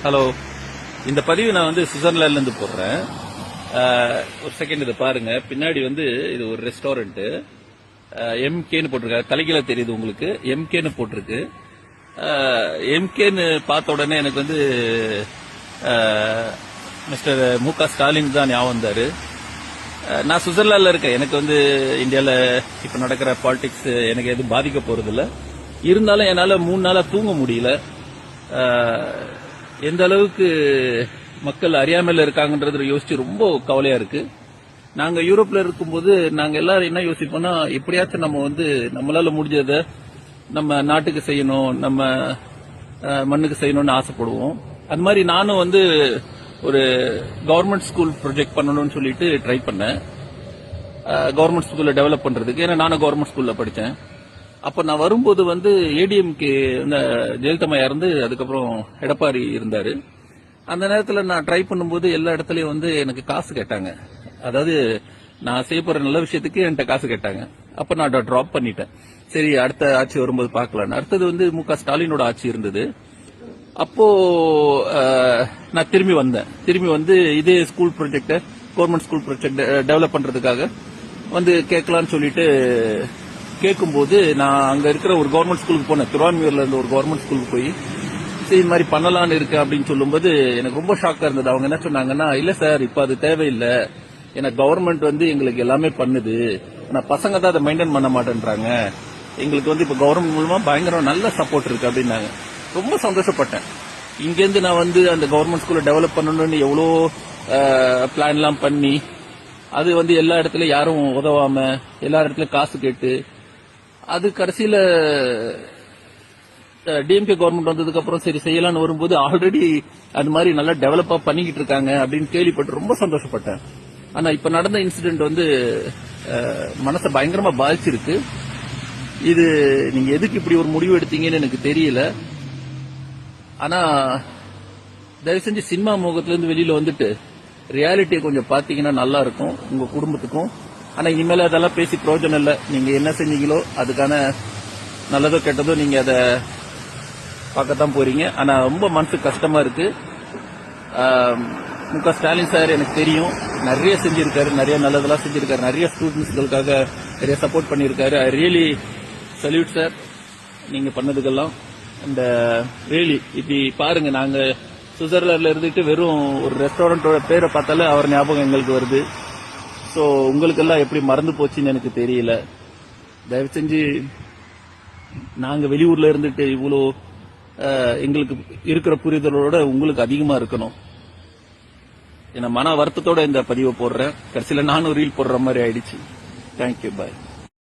Hello, இந்த பதிவு நான் சுவிட்சர்லாந்துல இருந்து போடுறேன். ஒரு செகண்ட் இதை பாருங்க. பின்னாடி இது ஒரு ரெஸ்டாரண்ட். எம்கேன்னு போட்டிருக்காரு. தலைகீழ தெரியுது உங்களுக்கு. எம்கேன்னு போட்டிருக்கு. எம்கேன்னு பார்த்த உடனே எனக்கு மிஸ்டர் மு.க. ஸ்டாலின் தான் ஞாபகம் வந்தாரு. நான் சுவிட்சர்லாந்துல இருக்கேன். எனக்கு இந்தியாவில் இப்ப நடக்கிற பாலிடிக்ஸ் எனக்கு எதுவும் பாதிக்க போறதில்ல. இருந்தாலும் என்னால 3 நாளா தூங்க முடியல. எந்த அளவுக்கு மக்கள் அறியாமையில இருக்காங்கன்றது யோசிச்சு ரொம்ப கவலையா இருக்கு. நாங்க யூரோப்ல இருக்கும்போது நாங்க எல்லாரும் என்ன யோசிப்போம்னா, எப்படியாச்சும் நம்ம நம்மளால முடிஞ்சதை நம்ம நாட்டுக்கு செய்யணும், நம்ம மண்ணுக்கு செய்யணும்னு ஆசைப்படுவோம். அது மாதிரி நானும் ஒரு கவர்மெண்ட் ஸ்கூல் ப்ரொஜெக்ட் பண்ணணும்னு சொல்லிட்டு ட்ரை பண்ணேன். கவர்மெண்ட் ஸ்கூல்ல டெவலப் பண்றதுக்கு. ஏன்னா நானும் கவர்மெண்ட் ஸ்கூல்ல படித்தேன். அப்ப நான் வரும்போது ஏடிஎம்கே ஜெயலலிதா இருந்து அதுக்கப்புறம் எடப்பாடி இருந்தாரு. அந்த நேரத்தில் நான் ட்ரை பண்ணும்போது எல்லா இடத்துலயும் எனக்கு காசு கேட்டாங்க. அதாவது நான் செய்ய போற நல்ல விஷயத்துக்கு என்கிட்ட காசு கேட்டாங்க. அப்ப நான் டிராப் பண்ணிட்டேன். சரி, அடுத்த ஆட்சி வரும்போது பார்க்கலாம். அடுத்தது மு.க. ஸ்டாலினோட ஆட்சி இருந்தது. அப்போ நான் திரும்பி வந்தேன். திரும்பி இதே school project, government school project develop பண்றதுக்காக கேட்கலான்னு சொல்லிட்டு கேட்கும்போது, நான் அங்க இருக்கிற ஒரு கவர்மெண்ட் ஸ்கூலுக்கு போனேன். திருவான்மியூர்ல இருந்த ஒரு கவர்மெண்ட் ஸ்கூலுக்கு போய் சரி இது மாதிரி பண்ணலான்னு இருக்கு அப்படின்னு சொல்லும்போது எனக்கு ரொம்ப ஷாக்கா இருந்தது. அவங்க என்ன சொன்னாங்கன்னா, இல்ல சார், இப்ப அது தேவையில்லை. ஏன்னா கவர்மெண்ட் எங்களுக்கு எல்லாமே பண்ணுது. ஆனா பசங்க தான் அதை மெயின்டைன் பண்ண மாட்டேன்றாங்க. எங்களுக்கு இப்ப கவர்மெண்ட் மூலமா பயங்கர நல்ல சப்போர்ட் இருக்கு அப்படின்னாங்க. ரொம்ப சந்தோஷப்பட்டேன். இங்கேருந்து நான் அந்த கவர்மெண்ட் ஸ்கூலை டெவலப் பண்ணணும்னு எவ்வளோ பிளான் எல்லாம் பண்ணி, அது எல்லா இடத்துலயும் யாரும் உதவாம, எல்லா இடத்துலயும் காசு கேட்டு, அது கடைசியில டிஎம்கே கவர்மெண்ட் வந்ததுக்கு அப்புறம் சரி செய்யலாம்னு வரும்போது ஆல்ரெடி அது மாதிரி நல்லா டெவலப்பா பண்ணிக்கிட்டு இருக்காங்க அப்படின்னு கேள்விப்பட்டு ரொம்ப சந்தோஷப்பட்டேன். ஆனா இப்ப நடந்த இன்சிடென்ட் மனசை பயங்கரமா பாதிச்சிருக்கு. இது நீங்க எதுக்கு இப்படி ஒரு முடிவு எடுத்தீங்கன்னு எனக்கு தெரியல. ஆனா தயவு செஞ்சு சினிமா முகத்திலிருந்து வெளியில வந்துட்டு ரியாலிட்டியை கொஞ்சம் பாத்தீங்கன்னா நல்லா இருக்கும் உங்க குடும்பத்துக்கும். ஆனா இனிமேல அதெல்லாம் பேசி பிரயோஜனம் இல்லை. நீங்க என்ன செஞ்சீங்களோ அதுக்கான நல்லதோ கெட்டதோ நீங்க அதை பார்க்கத்தான் போறீங்க. ஆனா ரொம்ப மனசு கஷ்டமா இருக்கு. மு.க. ஸ்டாலின் சார் எனக்கு தெரியும், நிறைய செஞ்சிருக்காரு, நிறைய நல்லதெல்லாம் செஞ்சிருக்காரு, நிறைய ஸ்டூடெண்ட்ஸ்களுக்காக நிறைய சப்போர்ட் பண்ணிருக்காரு. ஐ ரியலி சல்யூட் சார், நீங்க பண்ணதுக்கெல்லாம். இந்த ரியலி இப்படி பாருங்க, நாங்க சுவிட்சர்லாந்துல இருந்துட்டு வெறும் ஒரு ரெஸ்டாரண்டோட பேரை பார்த்தாலே அவர் ஞாபகம் எங்களுக்கு வருது. சோ உங்களுக்கெல்லாம் எப்படி மறந்து போச்சுன்னு எனக்கு தெரியல. தயவு செஞ்சு நாங்க வெளியூர்ல இருந்துட்டு இவ்வளோ எங்களுக்கு இருக்கிற புரிதலோட உங்களுக்கு அதிகமா இருக்கணும். ஏன்னா மன வருத்தத்தோட இந்த பதிவை போடுறேன். கடைசியில நானும் ரீல் போடுற மாதிரி ஆயிடுச்சு. தேங்க்யூ, பாய்.